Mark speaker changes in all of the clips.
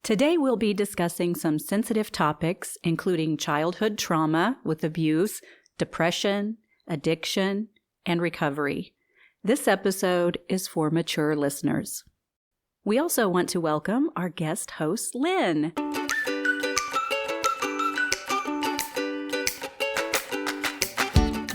Speaker 1: Today we'll be discussing some sensitive topics, including childhood trauma with abuse, depression, addiction, and recovery. This episode is for mature listeners. We also want to welcome our guest host, Lynn.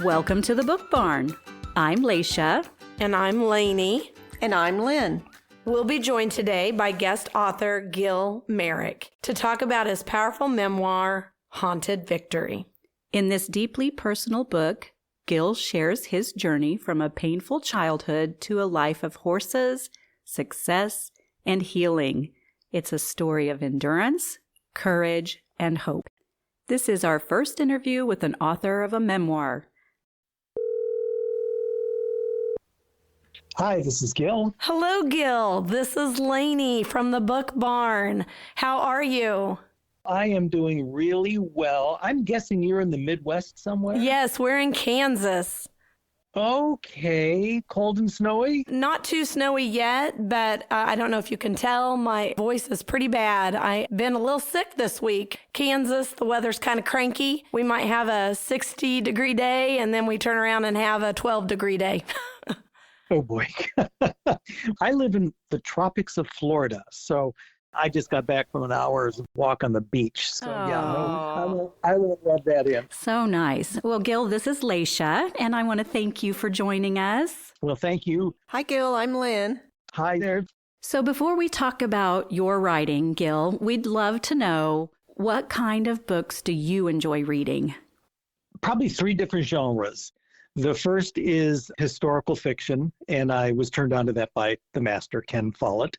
Speaker 1: Welcome to the Book Barn. I'm Lasha.
Speaker 2: And I'm Lanie.
Speaker 3: And I'm Lynn.
Speaker 2: We'll be joined today by guest author Gil Merrick to talk about his powerful memoir, Haunted Victory.
Speaker 1: In this deeply personal book, Gil shares his journey from a painful childhood to a life of horses, success, and healing. It's a story of endurance, courage, and hope. This is our first interview with an author of a memoir.
Speaker 4: Hi, this is Gil.
Speaker 2: Hello, Gil. This is Lanie from the Book Barn. How are you?
Speaker 4: I am doing really well. I'm guessing you're in the Midwest somewhere?
Speaker 2: Yes, we're in Kansas.
Speaker 4: Okay. Cold and snowy?
Speaker 2: Not too snowy yet, but I don't know if you can tell, my voice is pretty bad. I've been a little sick this week. Kansas, the weather's kind of cranky. We might have a 60-degree day, and then we turn around and have a 12-degree day.
Speaker 4: Oh, boy. I live in the tropics of Florida, so I just got back from an hour's walk on the beach. So, I will rub that in.
Speaker 1: So nice. Well, Gil, this is Lasha, and I want to thank you for joining us.
Speaker 4: Well, thank you.
Speaker 3: Hi, Gil. I'm Lynn.
Speaker 4: Hi there.
Speaker 1: So before we talk about your writing, Gil, we'd love to know, what kind of books do you enjoy reading?
Speaker 4: Probably three different genres. The first is historical fiction, and I was turned on to that by the master, Ken Follett.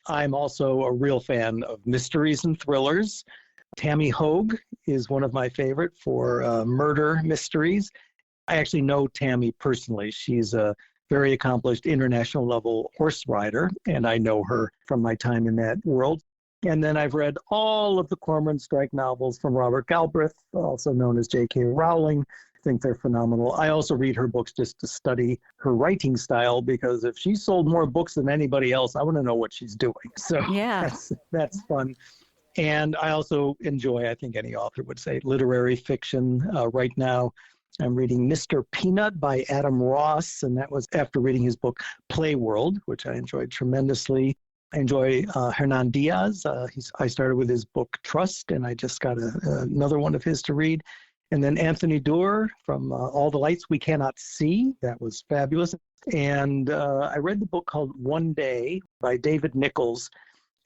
Speaker 4: I'm also a real fan of mysteries and thrillers. Tammy Hogue is one of my favorite for murder mysteries. I actually know Tammy personally. She's a very accomplished international level horse rider, and I know her from my time in that world. And then I've read all of the Cormoran strike novels from Robert Galbraith, also known as J.K. Rowling. I think they're phenomenal. I also read her books just to study her writing style, because if she sold more books than anybody else, I want to know what she's doing. So
Speaker 1: yeah,
Speaker 4: that's fun. And I also enjoy, I think any author would say, literary fiction. Right now, I'm reading Mr. Peanut by Adam Ross, and that was after reading his book Playworld, which I enjoyed tremendously. I enjoy Hernán Díaz. I started with his book Trust, and I just got another one of his to read. And then Anthony Doerr from All the Lights We Cannot See. That was fabulous. And I read the book called One Day by David Nicholls.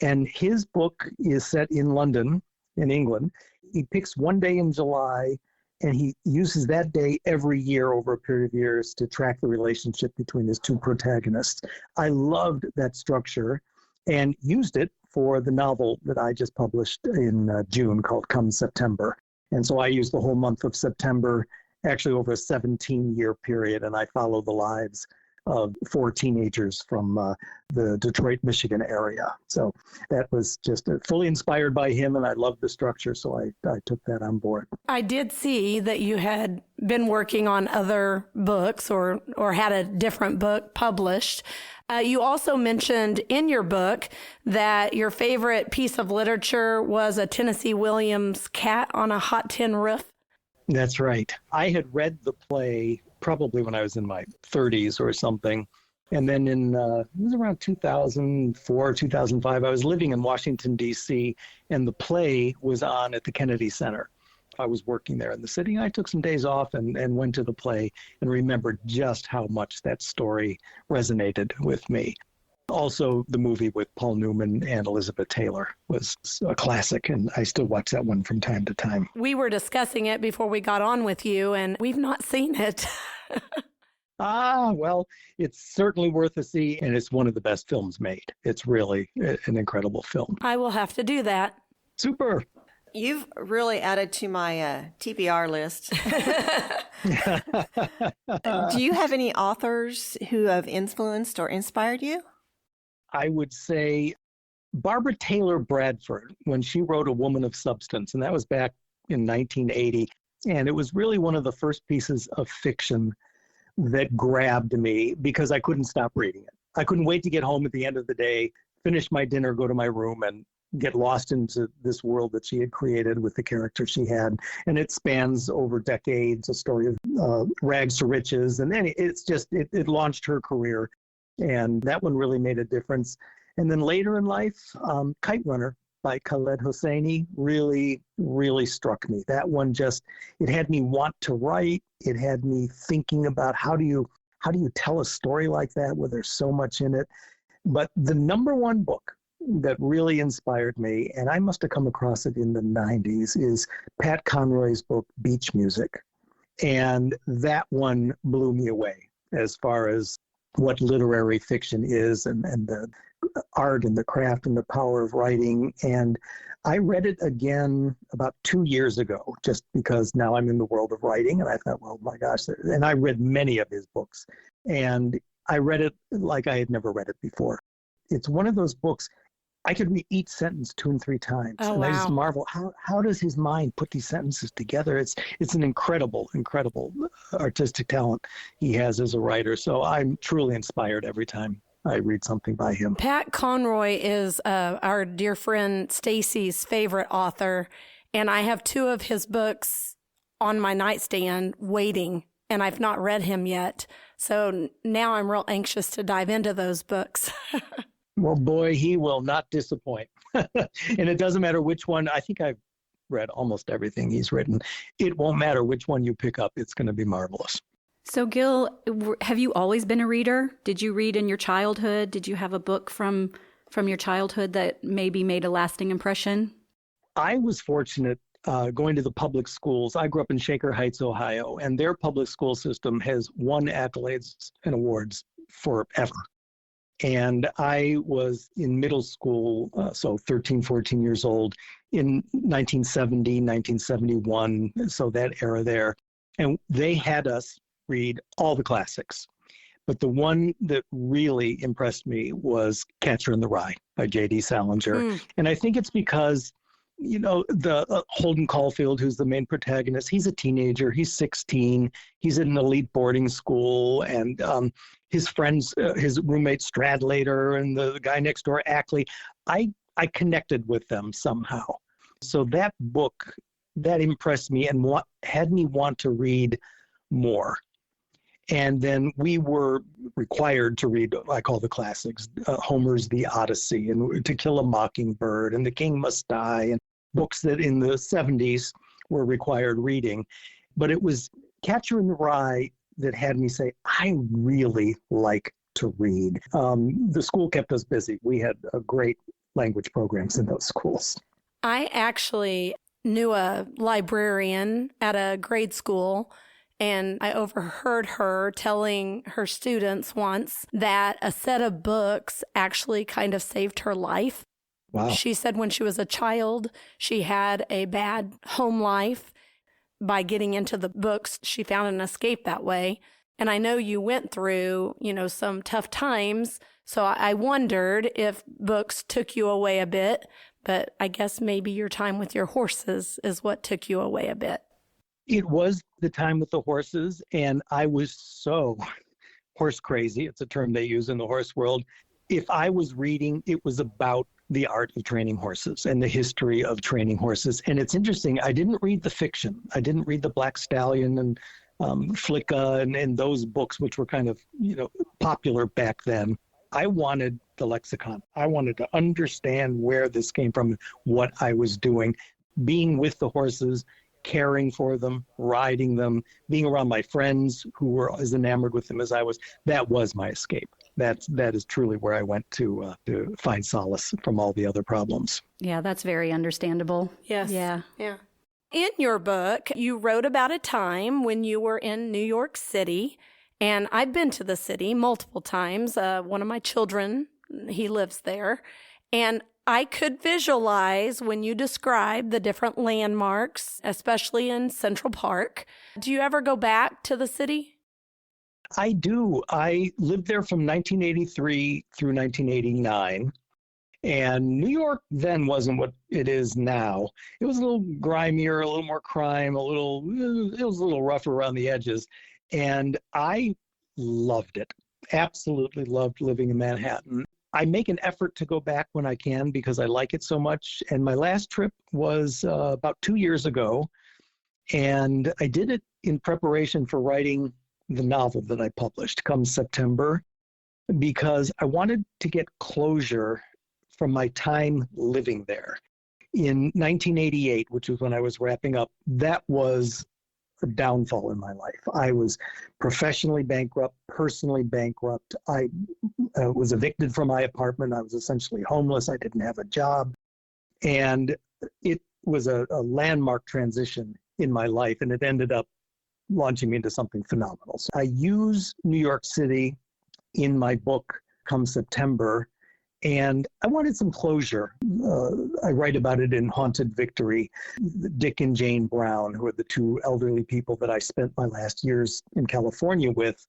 Speaker 4: And his book is set in London, in England. He picks one day in July, and he uses that day every year over a period of years to track the relationship between his two protagonists. I loved that structure and used it for the novel that I just published in June called Come September. And so I use the whole month of September, actually over a 17-year period, and I follow the lives of 4 teenagers from the Detroit, Michigan area. So that was just fully inspired by him, and I loved the structure, so I took that on board.
Speaker 2: I did see that you had been working on other books or had a different book published. You also mentioned in your book that your favorite piece of literature was a Tennessee Williams Cat on a Hot Tin Roof.
Speaker 4: That's right. I had read the play probably when I was in my 30s or something. And then it was around 2004, 2005, I was living in Washington, D.C., and the play was on at the Kennedy Center. I was working there in the city. I took some days off and went to the play and remembered just how much that story resonated with me. Also, the movie with Paul Newman and Elizabeth Taylor was a classic, and I still watch that one from time to time.
Speaker 2: We were discussing it before we got on with you, and we've not seen it.
Speaker 4: Well, it's certainly worth a see, and it's one of the best films made. It's really an incredible film.
Speaker 2: I will have to do that.
Speaker 4: Super.
Speaker 3: You've really added to my TBR list. Do you have any authors who have influenced or inspired you?
Speaker 4: I would say Barbara Taylor Bradford, when she wrote A Woman of Substance, and that was back in 1980. And it was really one of the first pieces of fiction that grabbed me because I couldn't stop reading it. I couldn't wait to get home at the end of the day, finish my dinner, go to my room, and get lost into this world that she had created with the character she had. And it spans over decades, a story of rags to riches. And then it launched her career. And that one really made a difference. And then later in life, Kite Runner by Khaled Hosseini really, really struck me. That one it had me want to write. It had me thinking about how do you tell a story like that where there's so much in it. But the number one book that really inspired me, and I must have come across it in the 90s, is Pat Conroy's book, Beach Music. And that one blew me away as far as what literary fiction is and the art and the craft and the power of writing. And I read it again about 2 years ago, just because now I'm in the world of writing. And I thought, well, my gosh, and I read many of his books. And I read it like I had never read it before. It's one of those books, I could read each sentence 2 and 3 times.
Speaker 2: Oh,
Speaker 4: and
Speaker 2: wow.
Speaker 4: I just marvel, how does his mind put these sentences together? It's an incredible artistic talent he has as a writer. So I'm truly inspired every time I read something by him.
Speaker 2: Pat Conroy is our dear friend Stacy's favorite author, and I have 2 of his books on my nightstand waiting, and I've not read him yet. So now I'm real anxious to dive into those books.
Speaker 4: Well, boy, he will not disappoint. And it doesn't matter which one. I think I've read almost everything he's written. It won't matter which one you pick up. It's going to be marvelous.
Speaker 1: So, Gil, have you always been a reader? Did you read in your childhood? Did you have a book from your childhood that maybe made a lasting impression?
Speaker 4: I was fortunate going to the public schools. I grew up in Shaker Heights, Ohio, and their public school system has won accolades and awards forever. And I was in middle school, so 13, 14 years old, in 1970, 1971, so that era there. And they had us read all the classics. But the one that really impressed me was Catcher in the Rye by J.D. Salinger. And I think it's because, the Holden Caulfield, who's the main protagonist, he's a teenager, he's 16, he's in an elite boarding school, and his friends, his roommate Stradlater and the guy next door, Ackley, I connected with them somehow. So that book, that impressed me and had me want to read more. And then we were required to read what I call the classics, Homer's The Odyssey and To Kill a Mockingbird and The King Must Die, and books that in the 70s were required reading. But it was Catcher in the Rye that had me say, I really like to read. The school kept us busy. We had great language programs in those schools.
Speaker 2: I actually knew a librarian at a grade school, and I overheard her telling her students once that a set of books actually kind of saved her life.
Speaker 4: Wow.
Speaker 2: She said when she was a child, she had a bad home life. By getting into the books, she found an escape that way. And I know you went through, some tough times. So I wondered if books took you away a bit, but I guess maybe your time with your horses is what took you away a bit.
Speaker 4: It was the time with the horses, and I was so horse crazy. It's a term they use in the horse world. If I was reading, it was about the art of training horses and the history of training horses. And it's interesting, I didn't read the fiction. I didn't read the Black Stallion and Flicka and those books, which were kind of, popular back then. I wanted the lexicon. I wanted to understand where this came from, what I was doing, being with the horses, caring for them, riding them, being around my friends who were as enamored with them as I was. That was my escape. That is truly where I went to find solace from all the other problems.
Speaker 1: Yeah, that's very understandable.
Speaker 2: Yes.
Speaker 1: Yeah.
Speaker 2: In your book, you wrote about a time when you were in New York City, and I've been to the city multiple times. One of my children, he lives there, and I could visualize when you describe the different landmarks, especially in Central Park. Do you ever go back to the city?
Speaker 4: I do. I lived there from 1983 through 1989. And New York then wasn't what it is now. It was a little grimier, a little more crime, it was a little rougher around the edges. And I loved it. Absolutely loved living in Manhattan. I make an effort to go back when I can because I like it so much. And my last trip was about 2 years ago. And I did it in preparation for writing the novel that I published come September, because I wanted to get closure from my time living there. In 1988, which was when I was wrapping up, that was a downfall in my life. I was professionally bankrupt, personally bankrupt. I was evicted from my apartment. I was essentially homeless. I didn't have a job. And it was a landmark transition in my life, and it ended up launching me into something phenomenal. So I use New York City in my book come September, and I wanted some closure. I write about it in Haunted Victory. Dick and Jane Brown, who are the two elderly people that I spent my last years in California with,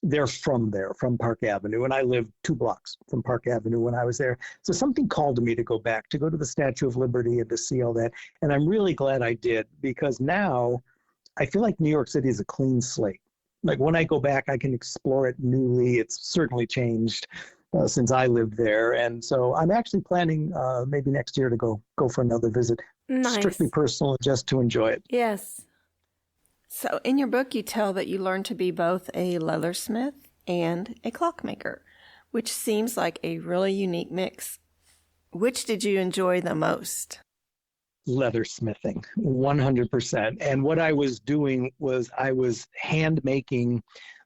Speaker 4: they're from there, from Park Avenue, and I lived 2 blocks from Park Avenue when I was there. So something called to me to go back, to go to the Statue of Liberty and to see all that. And I'm really glad I did, because now I feel like New York City is a clean slate. Like when I go back, I can explore it newly. It's certainly changed since I lived there. And so I'm actually planning maybe next year to go for another visit.
Speaker 2: Nice.
Speaker 4: Strictly personal, just to enjoy it.
Speaker 2: Yes.
Speaker 3: So in your book, you tell that you learned to be both a leathersmith and a clockmaker, which seems like a really unique mix. Which did you enjoy the most?
Speaker 4: Leathersmithing, 100%. And what I was doing was I was hand making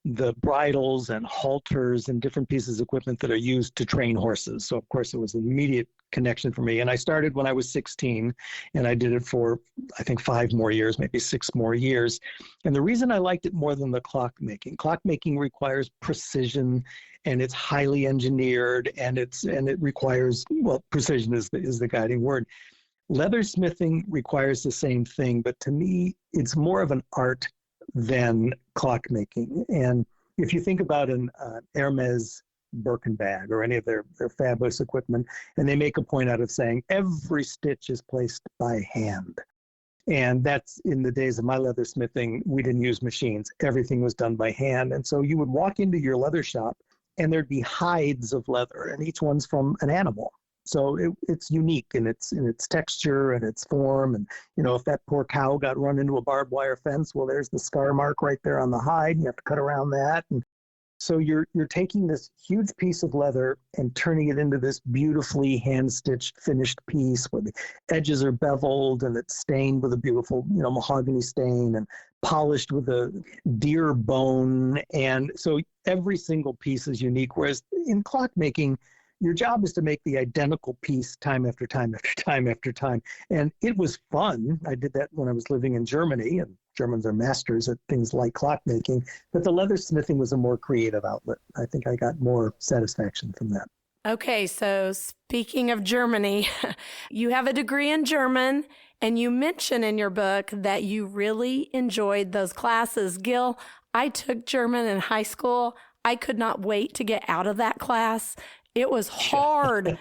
Speaker 4: the bridles and halters and different pieces of equipment that are used to train horses. So of course it was an immediate connection for me. And I started when I was 16, and I did it for, I think, 5 more years, maybe 6 more years. And the reason I liked it more than the clockmaking requires precision, and it's highly engineered, and it requires, well, precision is the guiding word. Leathersmithing requires the same thing, but to me, it's more of an art than clockmaking. And if you think about an Hermes Birkin bag or any of their fabulous equipment, and they make a point out of saying every stitch is placed by hand. And that's in the days of my leathersmithing, we didn't use machines. Everything was done by hand. And so you would walk into your leather shop and there'd be hides of leather, and each one's from an animal. So it's unique in its texture and its form. And, you know, if that poor cow got run into a barbed wire fence, well, there's the scar mark right there on the hide. You have to cut around that. And so you're taking this huge piece of leather and turning it into this beautifully hand-stitched finished piece where the edges are beveled and it's stained with a beautiful, you know, mahogany stain and polished with a deer bone. And so every single piece is unique. Whereas in clockmaking, your job is to make the identical piece time after time after time after time. And it was fun. I did that when I was living in Germany, and Germans are masters at things like clockmaking. But the leathersmithing was a more creative outlet. I think I got more satisfaction from that.
Speaker 2: Okay, so speaking of Germany, you have a degree in German, and you mention in your book that you really enjoyed those classes. Gil, I took German in high school. I could not wait to get out of that class. It was hard.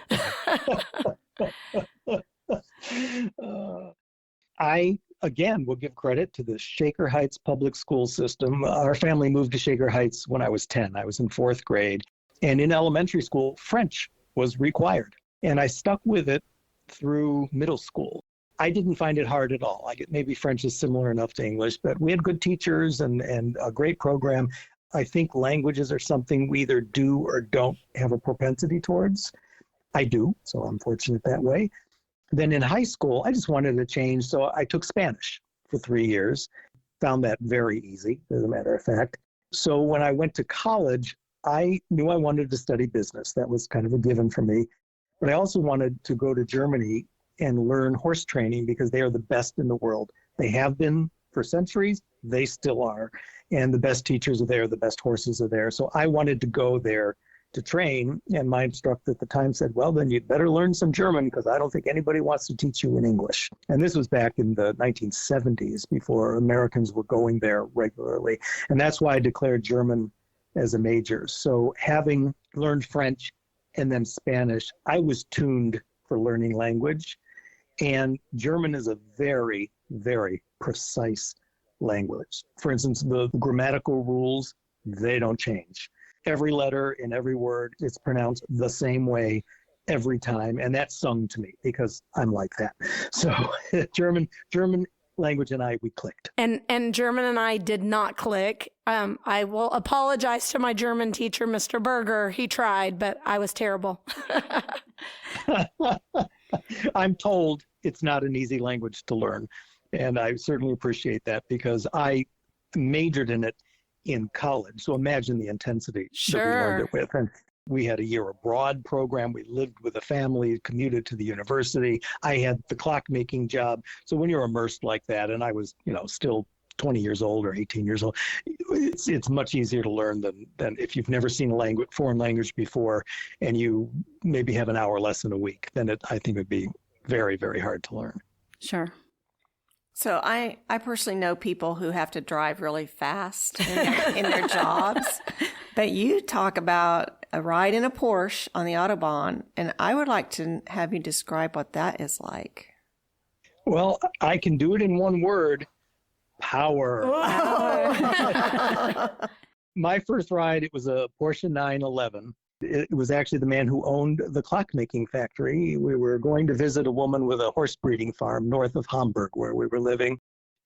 Speaker 4: I, again, will give credit to the Shaker Heights public school system. Our family moved to Shaker Heights when I was 10. I was in 4th grade. And in elementary school, French was required. And I stuck with it through middle school. I didn't find it hard at all. Maybe French is similar enough to English, but we had good teachers and a great program. I think languages are something we either do or don't have a propensity towards. I do, so I'm fortunate that way. Then in high school, I just wanted to change, so I took Spanish for 3 years. Found that very easy, as a matter of fact. So when I went to college, I knew I wanted to study business. That was kind of a given for me. But I also wanted to go to Germany and learn horse training because they are the best in the world. They have been for centuries. They still are. And the best teachers are there. The best horses are there. So I wanted to go there to train. And my instructor at the time said, well, then you'd better learn some German because I don't think anybody wants to teach you in English. And this was back in the 1970s before Americans were going there regularly. And that's why I declared German as a major. So having learned French and then Spanish, I was tuned for learning language. And German is a very, very precise language. For instance, the grammatical rules, they don't change. every letter in every word. It's pronounced the same way every time. And that's sung to me because I'm like that. So German language and we clicked.
Speaker 2: And German and I did not click. I will apologize to my German teacher, Mr. Berger. He tried, but I was terrible.
Speaker 4: I'm told it's not an easy language to learn. And I certainly appreciate that because I majored in it in college. So imagine the intensity that we learned it with. And we had a year abroad program. We lived with a family, commuted to the university. I had the clockmaking job. So when you're immersed like that, and I was, still 20 years old or 18 years old, it's much easier to learn than if you've never seen a foreign language before and you maybe have an hour lesson a week. Then I think it would be very, very hard to learn.
Speaker 1: Sure.
Speaker 3: So I personally know people who have to drive really fast in their jobs, but you talk about a ride in a Porsche on the Autobahn, and I would like to have you describe what that is like.
Speaker 4: Well, I can do it in one word: power. My first ride, it was a Porsche 911. It was actually the man who owned the clockmaking factory. We were going to visit a woman with a horse breeding farm north of Hamburg where we were living.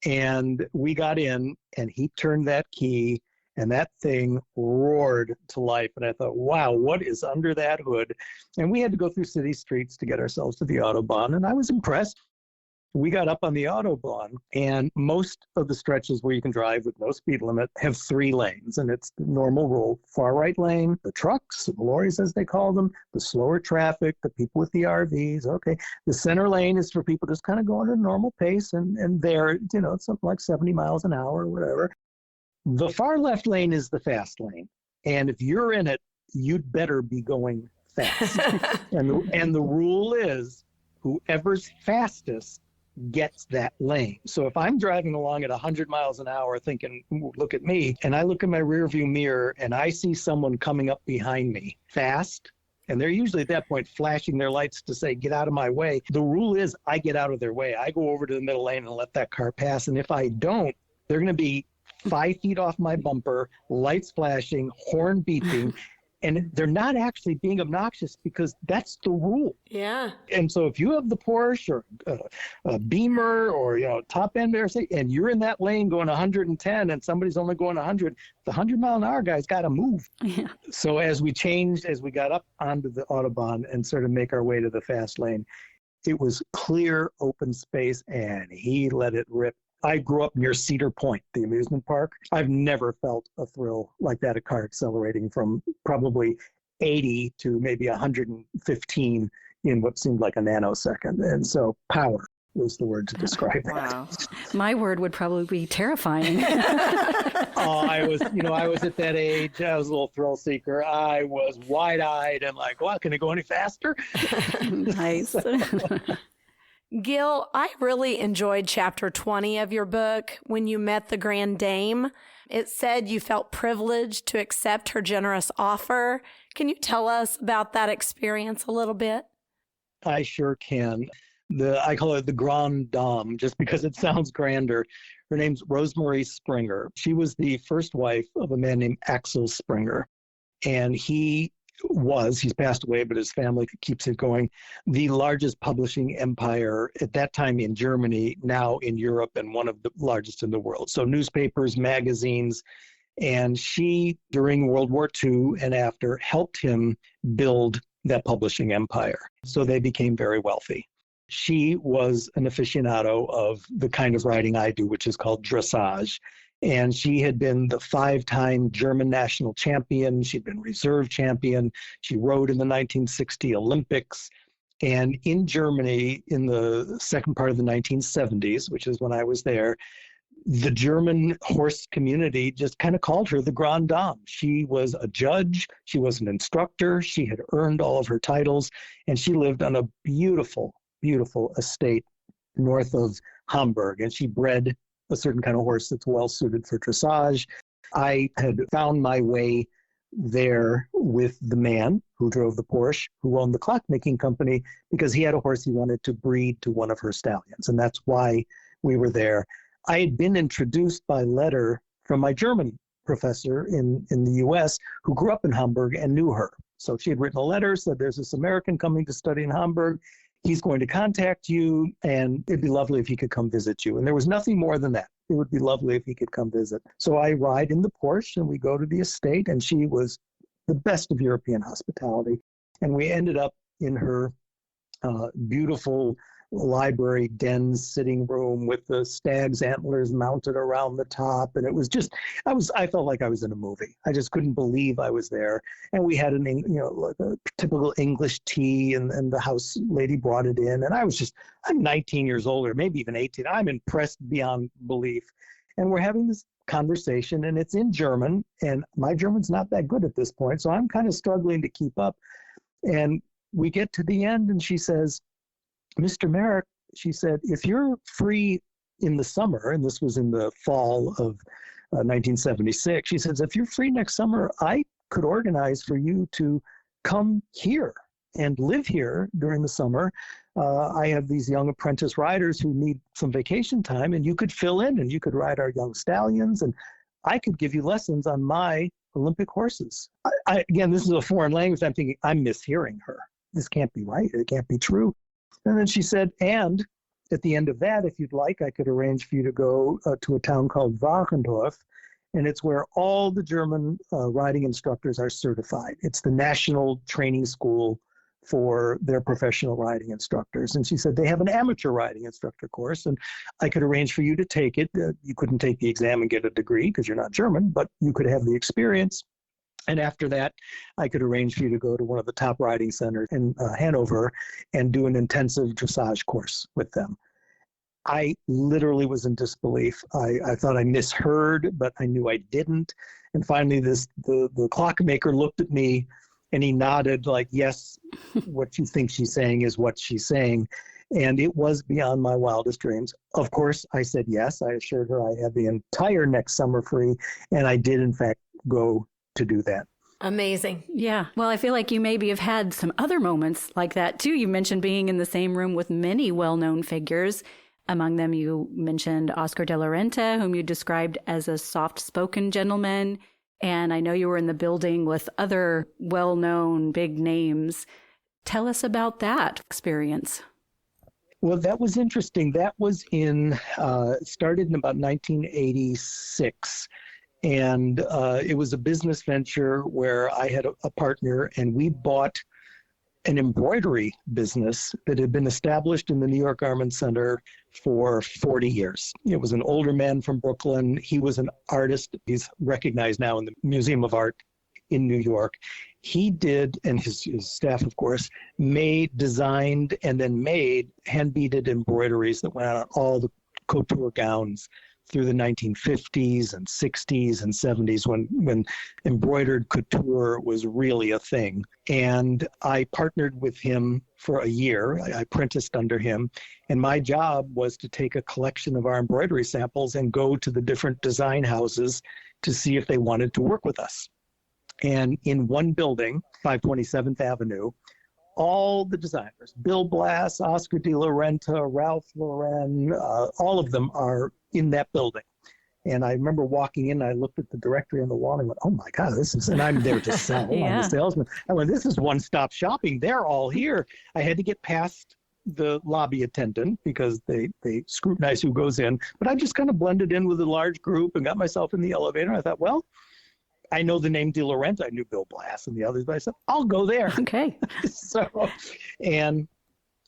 Speaker 4: And we got in and he turned that key and that thing roared to life. And I thought, wow, what is under that hood? And we had to go through city streets to get ourselves to the Autobahn. And I was impressed. We got up on the Autobahn, and most of the stretches where you can drive with no speed limit have 3 lanes, and it's the normal rule. Far right lane, the trucks, the lorries as they call them, the slower traffic, the people with the RVs, okay. The center lane is for people just kind of going at a normal pace, and there, it's something like 70 miles an hour or whatever. The far left lane is the fast lane, and if you're in it, you'd better be going fast. and the rule is, whoever's fastest gets that lane. So if I'm driving along at 100 miles an hour thinking, look at me, and I look in my rearview mirror and I see someone coming up behind me fast, and they're usually at that point flashing their lights to say, get out of my way. The rule is I get out of their way. I go over to the middle lane and let that car pass. And if I don't, they're going to be 5 feet off my bumper, lights flashing, horn beeping. And they're not actually being obnoxious because that's the rule.
Speaker 2: Yeah.
Speaker 4: And so if you have the Porsche or a Beamer or, top end or say, and you're in that lane going 110 and somebody's only going 100, the 100-mile-an-hour guy's got to move.
Speaker 1: Yeah.
Speaker 4: So as we got up onto the Autobahn and sort of make our way to the fast lane, it was clear, open space, and he let it rip. I grew up near Cedar Point, the amusement park. I've never felt a thrill like that, a car accelerating from probably 80 to maybe 115 in what seemed like a nanosecond. And so power was the word to describe that.
Speaker 1: My word would probably be terrifying.
Speaker 4: I was at that age. I was a little thrill seeker. I was wide-eyed and like, well, can it go any faster?
Speaker 1: Nice.
Speaker 2: Gil, I really enjoyed chapter 20 of your book, When You Met the Grand Dame. It said you felt privileged to accept her generous offer. Can you tell us about that experience a little bit?
Speaker 4: I sure can. I call her the Grande Dame just because it sounds grander. Her name's Rosemary Springer. She was the first wife of a man named Axel Springer. And he's passed away, but his family keeps it going, the largest publishing empire at that time in Germany, now in Europe, and one of the largest in the world. So newspapers, magazines, and she, during World War II and after, helped him build that publishing empire. So they became very wealthy. She was an aficionado of the kind of riding I do, which is called dressage. And she had been the 5-time German national champion. She'd been reserve champion. She rode in the 1960 Olympics. And in Germany, in the second part of the 1970s, which is when I was there, the German horse community just kind of called her the Grande Dame. She was a judge. She was an instructor. She had earned all of her titles. And she lived on a beautiful, beautiful estate north of Hamburg. And she bred a certain kind of horse that's well suited for dressage. I had found my way there with the man who drove the Porsche, who owned the clockmaking company, because he had a horse he wanted to breed to one of her stallions. And that's why we were there. I had been introduced by letter from my German professor in the U.S. who grew up in Hamburg and knew her. So she had written a letter, said there's this American coming to study in Hamburg. He's going to contact you, and it'd be lovely if he could come visit you. And there was nothing more than that. It would be lovely if he could come visit. So I ride in the Porsche, and we go to the estate, and she was the best of European hospitality. And we ended up in her beautiful library den sitting room with the stag's antlers mounted around the top. And it was just, I felt like I was in a movie. I just couldn't believe I was there. And we had like a typical English tea, and the house lady brought it in. And I'm 19 years old, or maybe even 18. I'm impressed beyond belief. And we're having this conversation, and it's in German, and my German's not that good at this point. So I'm kind of struggling to keep up. And we get to the end, and she says, Mr. Merrick, she said, if you're free in the summer, and this was in the fall of 1976, she says, if you're free next summer, I could organize for you to come here and live here during the summer. I have these young apprentice riders who need some vacation time, and you could fill in, and you could ride our young stallions, and I could give you lessons on my Olympic horses. Again, this is a foreign language. I'm thinking, I'm mishearing her. This can't be right. It can't be true. And then she said, and at the end of that, if you'd like, I could arrange for you to go to a town called Wachendorf, and it's where all the German riding instructors are certified. It's the national training school for their professional riding instructors. And she said, they have an amateur riding instructor course, and I could arrange for you to take it. You couldn't take the exam and get a degree because you're not German, but you could have the experience. And after that, I could arrange for you to go to one of the top riding centers in Hanover and do an intensive dressage course with them. I literally was in disbelief. I thought I misheard, but I knew I didn't. And finally, the clockmaker looked at me, and he nodded like, yes, what you think she's saying is what she's saying. And it was beyond my wildest dreams. Of course, I said yes. I assured her I had the entire next summer free, and I did, in fact, go to do that.
Speaker 2: Amazing.
Speaker 1: Yeah. Well, I feel like you maybe have had some other moments like that too. You mentioned being in the same room with many well-known figures. Among them, you mentioned Oscar de la Renta, whom you described as a soft-spoken gentleman. And I know you were in the building with other well-known big names. Tell us about that experience.
Speaker 4: Well, that was interesting. That was started in about 1986. And it was a business venture where I had a partner, and we bought an embroidery business that had been established in the New York Garment Center for 40 years. It was an older man from Brooklyn. He was an artist. He's recognized now in the Museum of Art in New York. He did, and his staff, of course, designed, and then made hand-beaded embroideries that went on all the couture gowns through the 1950s and 60s and 70s when embroidered couture was really a thing. And I partnered with him for a year. I apprenticed under him. And my job was to take a collection of our embroidery samples and go to the different design houses to see if they wanted to work with us. And in one building, 527th Avenue, all the designers, Bill Blass, Oscar de la Renta, Ralph Lauren, all of them are in that building. And I remember walking in, I looked at the directory on the wall and went, oh my God, and I'm there to sell.
Speaker 1: Yeah.
Speaker 4: I'm the salesman. I went, this is one-stop shopping. They're all here. I had to get past the lobby attendant because they scrutinize who goes in. But I just kind of blended in with a large group and got myself in the elevator. I thought, well, I know the name De Laurentiis. I knew Bill Blass and the others, but I said, I'll go there.
Speaker 1: Okay.
Speaker 4: And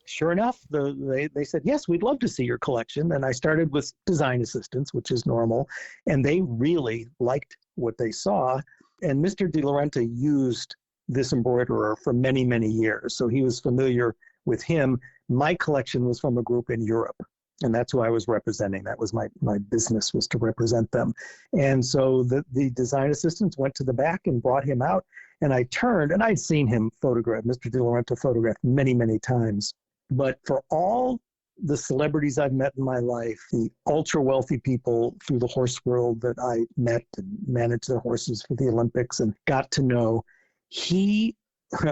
Speaker 4: sure enough, they said, yes, we'd love to see your collection. And I started with design assistants, which is normal. And they really liked what they saw. And Mr. De Laurentiis used this embroiderer for many, many years. So he was familiar with him. My collection was from a group in Europe. And that's who I was representing. That was my business, was to represent them. And so the design assistants went to the back and brought him out. And I turned, and I'd seen him photographed, Mr. De Laurentiis photographed many, many times. But for all the celebrities I've met in my life, the ultra-wealthy people through the horse world that I met and managed their horses for the Olympics and got to know,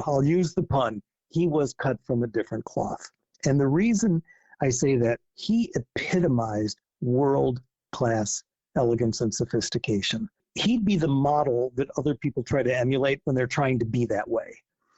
Speaker 4: I'll use the pun, he was cut from a different cloth. And the reason I say that, he epitomized world-class elegance and sophistication. he'd be the model that other people try to emulate when they're trying to be that way.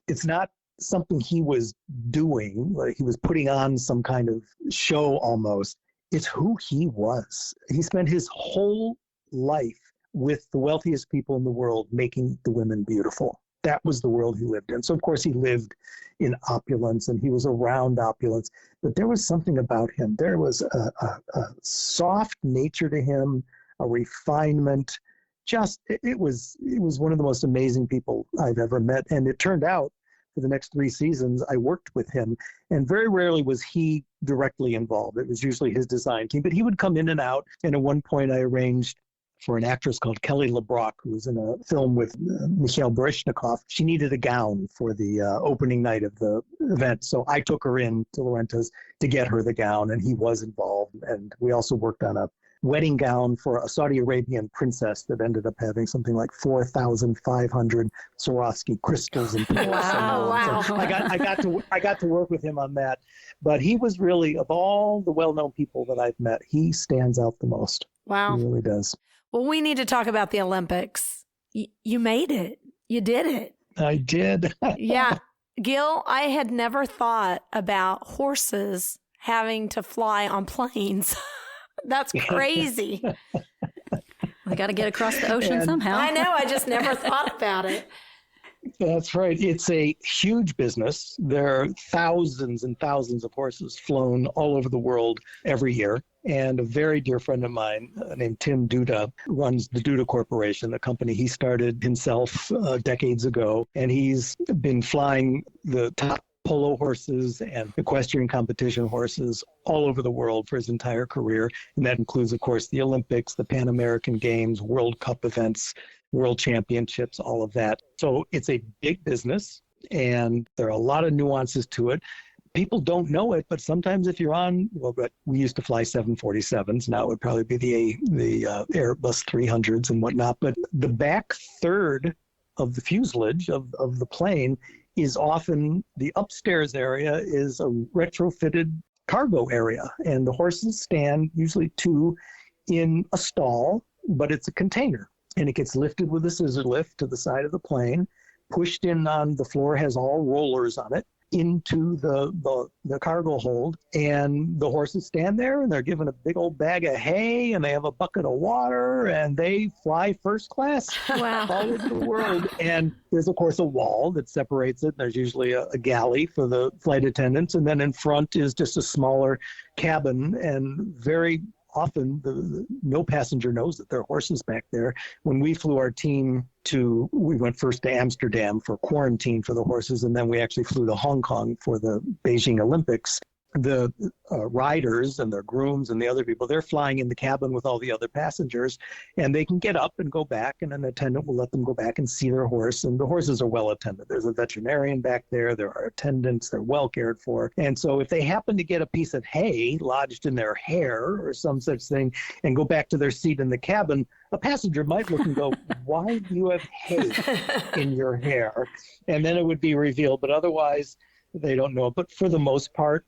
Speaker 4: It's not something he was doing, like he was putting on some kind of show almost. It's who he was. He spent his whole life with the wealthiest people in the world making the women beautiful. That was the world he lived in. So, of course, he lived in opulence and he was around opulence. But there was something about him. There was a soft nature to him, a refinement. It was one of the most amazing people I've ever met. And it turned out for the next 3 seasons, I worked with him. And very rarely was he directly involved. It was usually his design team. But he would come in and out. And at one point, I arranged for an actress called Kelly LeBrock, who was in a film with Mikhail Baryshnikov. She needed a gown for the opening night of the event. So I took her in to Laurentis to get her the gown, and he was involved. And we also worked on a wedding gown for a Saudi Arabian princess that ended up having something like 4,500 Swarovski crystals and pearls.
Speaker 2: Wow.
Speaker 4: So I got to work with him on that. But he was really, of all the well-known people that I've met, he stands out the most.
Speaker 2: Wow.
Speaker 4: He really does.
Speaker 2: Well, we need to talk about the Olympics. You made it. You did it.
Speaker 4: I did.
Speaker 2: Yeah. Gil, I had never thought about horses having to fly on planes. That's crazy.
Speaker 1: We got to get across the ocean somehow.
Speaker 2: I know. I just never thought about it.
Speaker 4: That's right. It's a huge business. There are thousands and thousands of horses flown all over the world every year. And a very dear friend of mine named Tim Duda runs the Duda Corporation, a company he started himself decades ago. And he's been flying the top polo horses and equestrian competition horses all over the world for his entire career. And that includes, of course, the Olympics, the Pan American Games, World Cup events, World Championships, all of that. So it's a big business, and there are a lot of nuances to it. People don't know it, but sometimes if you're on, but we used to fly 747s. Now it would probably be the Airbus 300s and whatnot. But the back third of the fuselage of the plane is often, the upstairs area is a retrofitted cargo area. And the horses stand, usually 2, in a stall, but it's a container. And it gets lifted with a scissor lift to the side of the plane, pushed in on the floor, has all rollers on it, into the cargo hold, and the horses stand there and they're given a big old bag of hay and they have a bucket of water and they fly first class
Speaker 2: Wow.
Speaker 4: all over the world. And there's of course a wall that separates it. There's usually a galley for the flight attendants, and then in front is just a smaller cabin, and very often no passenger knows that there are horses back there. When we flew our team we went first to Amsterdam for quarantine for the horses, and then we actually flew to Hong Kong for the Beijing Olympics. The riders and their grooms and the other people, they're flying in the cabin with all the other passengers, and they can get up and go back, and an attendant will let them go back and see their horse. And the horses are well attended. There's a veterinarian back there. There are attendants. They're well cared for. And so if they happen to get a piece of hay lodged in their hair or some such thing and go back to their seat in the cabin, a passenger might look and go, why do you have hay in your hair? And then it would be revealed, but otherwise they don't know. But for the most part,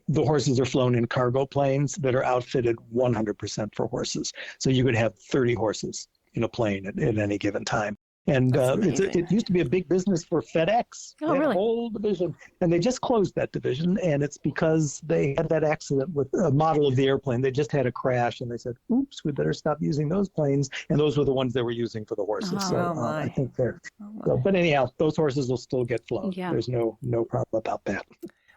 Speaker 4: the horses are flown in cargo planes that are outfitted 100% for horses. So you could have 30 horses in a plane at any given time. And it used to be a big business for FedEx.
Speaker 1: Oh, really?
Speaker 4: Whole division. And they just closed that division. And it's because they had that accident with a model of the airplane. They just had a crash. And they said, oops, we better stop using those planes. And those were the ones they were using for the horses. I think they're. But anyhow, those horses will still get flown.
Speaker 1: Yeah.
Speaker 4: There's no problem about that.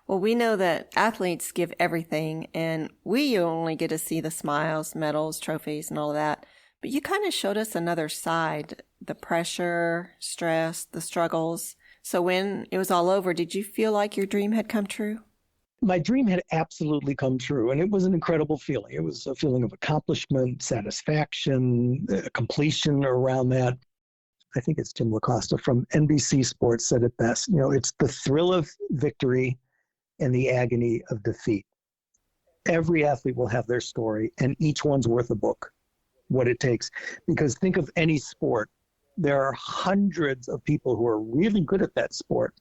Speaker 3: Well, we know that athletes give everything, and we only get to see the smiles, medals, trophies, and all of that. But you kind of showed us another side, the pressure, stress, the struggles. So when it was all over, did you feel like your dream had come true?
Speaker 4: My dream had absolutely come true, and it was an incredible feeling. It was a feeling of accomplishment, satisfaction, completion around that. I think it's Jim LaCosta from NBC Sports said it best. You know, it's the thrill of victory and the agony of defeat. Every athlete will have their story, and each one's worth a book, what it takes. Because think of any sport. There are hundreds of people who are really good at that sport.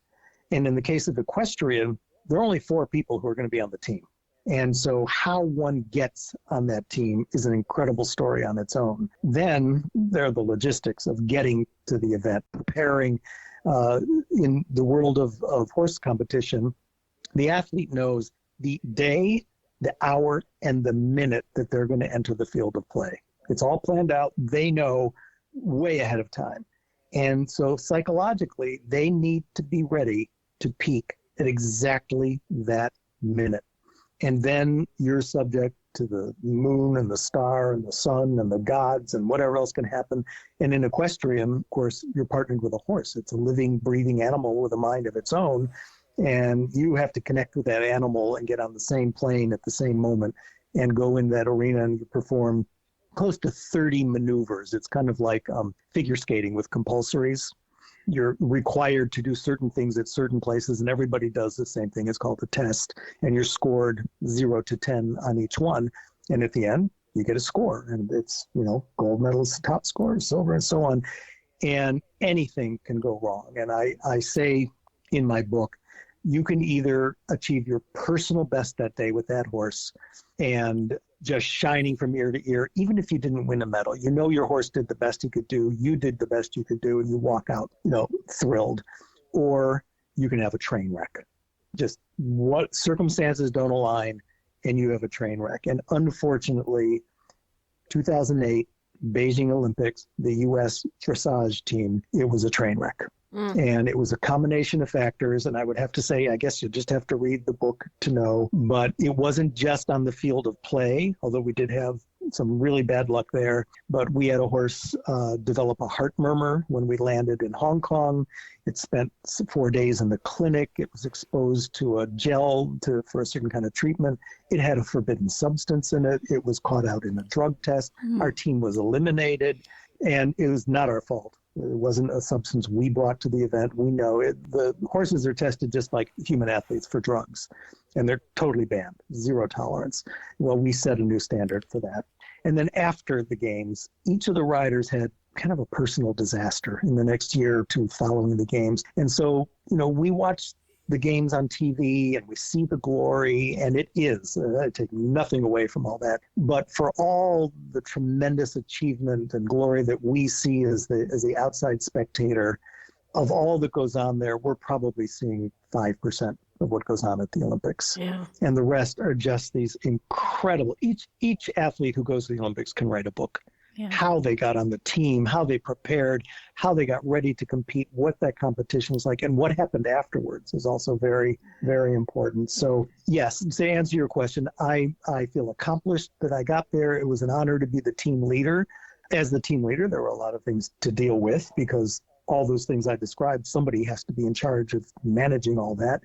Speaker 4: And in the case of equestrian, there are only 4 people who are going to be on the team. And so how one gets on that team is an incredible story on its own. Then there are the logistics of getting to the event, preparing. In the world of horse competition, the athlete knows the day, the hour, and the minute that they're going to enter the field of play. It's all planned out. They know way ahead of time. And so psychologically, they need to be ready to peak at exactly that minute. And then you're subject to the moon and the star and the sun and the gods and whatever else can happen. And in equestrian, of course, you're partnered with a horse. It's a living, breathing animal with a mind of its own. And you have to connect with that animal and get on the same plane at the same moment and go in that arena, and you perform close to 30 maneuvers. It's kind of like figure skating with compulsories. You're required to do certain things at certain places, and everybody does the same thing. It's called a test, and you're scored 0 to 10 on each one. And at the end, you get a score, and it's, gold medalist, top score, silver, and so on. And anything can go wrong. And I say in my book, you can either achieve your personal best that day with that horse and just shining from ear to ear, even if you didn't win a medal. Your horse did the best he could do, you did the best you could do, and you walk out, thrilled. Or you can have a train wreck. Just what circumstances don't align, and you have a train wreck. And unfortunately, 2008 Beijing Olympics, the U.S. dressage team, it was a train wreck. And it was a combination of factors. And I would have to say, I guess you just have to read the book to know. But it wasn't just on the field of play, although we did have some really bad luck there. But we had a horse develop a heart murmur when we landed in Hong Kong. It spent 4 days in the clinic. It was exposed to a gel for a certain kind of treatment. It had a forbidden substance in it. It was caught out in a drug test. Our team was eliminated, and it was not our fault. It wasn't a substance we brought to the event. We know it. The horses are tested just like human athletes for drugs, and they're totally banned, zero tolerance. Well, we set a new standard for that. And then after the games, each of the riders had kind of a personal disaster in the next year or two following the games. And so, we watched the games on TV and we see the glory, and it is. I take nothing away from all that. But for all the tremendous achievement and glory that we see as the outside spectator, of all that goes on there, we're probably seeing 5% of what goes on at the Olympics.
Speaker 2: Yeah.
Speaker 4: And the rest are just these incredible, each athlete who goes to the Olympics can write a book. Yeah. How they got on the team, how they prepared, how they got ready to compete, what that competition was like, and what happened afterwards is also very, very important. So yes, to answer your question, I feel accomplished that I got there. It was an honor to be the team leader. As the team leader, there were a lot of things to deal with because all those things I described, somebody has to be in charge of managing all that.